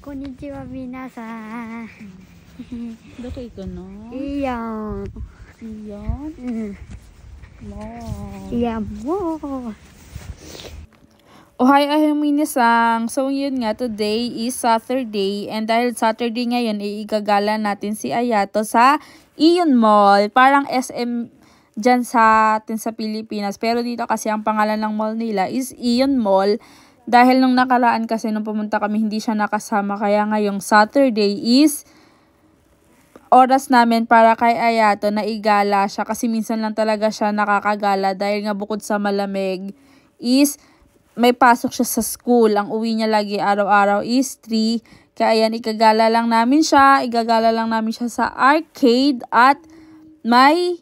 こんにちは皆さん。どこ行くの？イオン。イオン？イオンもう。Ohay minasang. So yun nga, today is Saturday and dahil Saturday ngayon, igagala natin si Ayato sa Ion Mall. Parang SM dyan sa atin sa Pilipinas. Pero dito kasi ang pangalan ng mall nila is Ion Mall. Dahil nung nakaraan kasi nung pumunta kami hindi siya nakasama. Kaya ngayong Saturday is oras namin para kay Ayato na igala siya. Kasi minsan lang talaga siya nakakagala dahil nga bukod sa malamig is may pasok siya sa school. Ang uwi niya lagi araw-araw is 3. Kaya yan, igagala lang namin siya. Igagala lang namin siya sa arcade. At may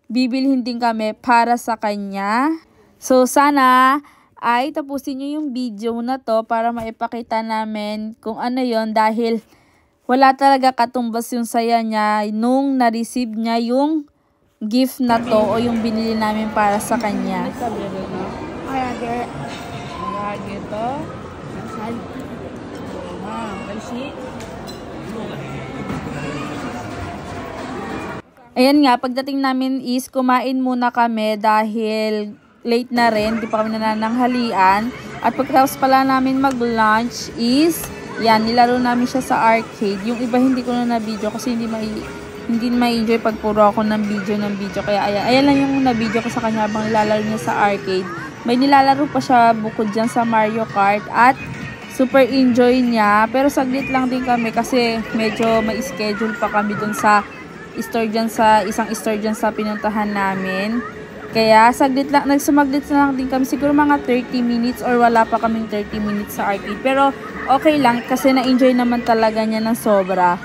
bibilhin din kami para sa kanya. So, sana ay tapusin niyo yung video na to para maipakita namin kung ano yon. Dahil wala talaga katumbas yung saya niya nung na-receive niya yung gift na to o yung binili namin para sa kanya. Gitu. Ayan nga, pagdating namin is kumain muna kami dahil late na rin, di pa kami nanananghalian. At pagkatapos pala namin mag-lunch is, yan, nilaro namin siya sa arcade. Yung iba hindi ko na na-video kasi hindi ma-enjoy pag puro ako ng video. Kaya ayan lang yung na-video ko sa kanya habang nilalaro niya sa arcade. May nilalaro pa siya bukod dyan sa Mario Kart at super enjoy niya. Pero saglit lang din kami kasi medyo may schedule pa kami dun sa store dyan sa isang store dyan sa pinuntahan namin. Kaya saglit lang, nagsumaglit na lang din kami. Siguro mga 30 minutes or wala pa kaming 30 minutes sa arcade. Pero okay lang kasi na-enjoy naman talaga niya ng sobra.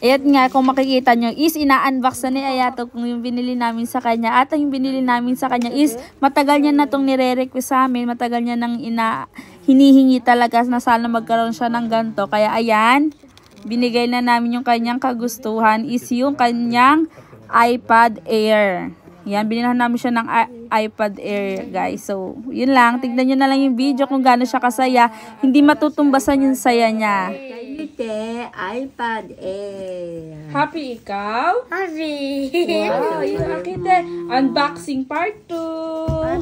Ayan nga, kung makikita nyo, is ina-unbox na ni Ayato kung yung binili namin sa kanya. At yung binili namin sa kanya is matagal niya na itong nire-request sa amin. Matagal niya nang hinihingi talaga na sana magkaroon siya ng ganito. Kaya ayan, binigay na namin yung kanyang kagustuhan is yung kanyang iPad Air. Yan, binilhan namin siya ng iPad Air, guys. So, yun lang. Tignan nyo na lang yung video kung gaano siya kasaya. Hindi matutumbasan yung saya niya. iPad Air. Happy ikaw? Happy. Wow, yun akite. Unboxing part 2.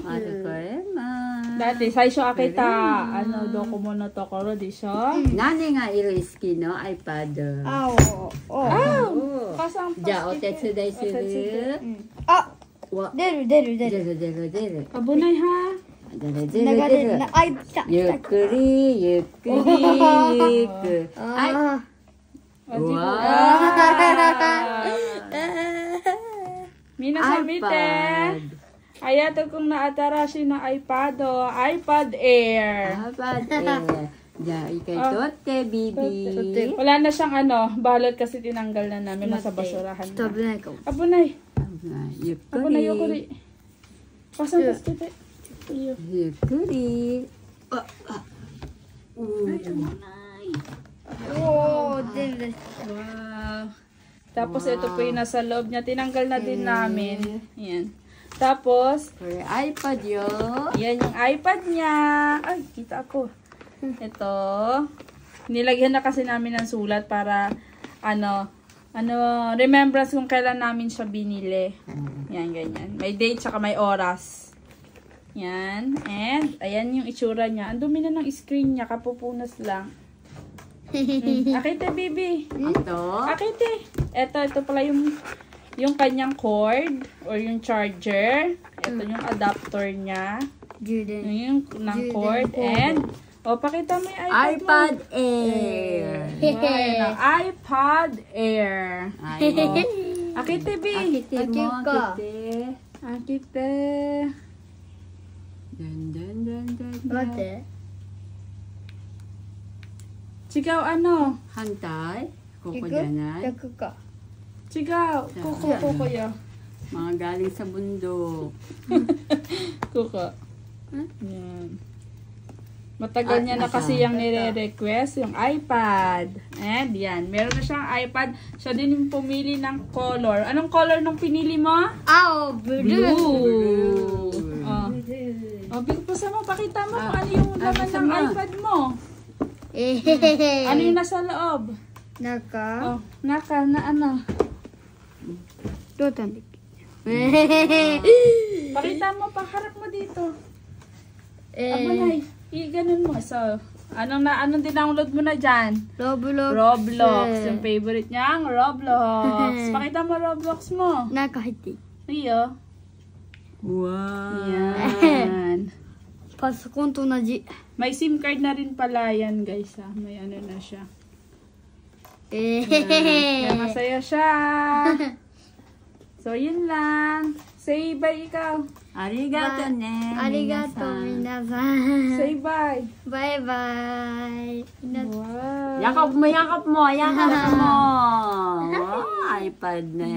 Dati, saisho akita, dokomo no tokoro desho? Nani ga iru isuki no iPad? Kasang Ja, o tetsudai suru? Deru. Abunay ha? Deru. Yukkuri. Minasan mite. Ayato kung naatarashi na iPad Air. iPad Air. Ja, ikai totte, bibi. Wala na siyang balot kasi tinanggal na namin nasa basurahan na. Abunay. Abunay yukuri. Pasang kita. Yukkuri. Wow. Tapos ito po yung nasa loob niya. Tinanggal na din namin. Yan. Tapos, iPad yo. yan yung iPad niya. Ay, kita ako. Ito. Nilagyan na kasi namin ng sulat para, remembrance kung kailan namin siya binili. Yan, ganyan. May date, saka may oras. Yan. And, ayan yung itsura niya. Ang dumi na ng screen niya. Kapupunas lang. Akite, baby. Ito? Akite. Ito pala yung kanyang cord or yung charger. Ito yung adapter niya. Yung ng cord. And, pakita mo yung iPad Air. Wow, iPad Air. Akite, B. Akite mo, akite. Akite. Mate. Chigaw, Hantay? Koko janai? Chigaw. Kuko ya. Mga galing sa bundok. Kuko. Yan. Matagal niya na kasi yung nire-request, yung iPad. And yan, meron na siyang iPad. Siya din yung pumili ng color. Anong color nung pinili mo? Blue. Oh. Oh, bigpusa mo, pakita mo kung ano yung laman ng iPad mo. Ano yung nasa loob? Naka. Oh, na ano? Tutan. Pakita mo, paharap mo dito. Amanay, i-ganon mo. So, anong dinownload mo na dyan? Roblox. Yung favorite niyang Roblox. Pakita mo Roblox mo. Nakahiti. Iyo. Wow. Yan. Pasokon to na ji. May SIM card na rin pala yan, guys. May ano na siya. Kaya masaya siya. So, yun lang. Say bye ikaw. Arigato ne. Arigato minasan. Say bye. Bye bye. Wow. Yakap mo. Yakap mo. Wow, iPad na.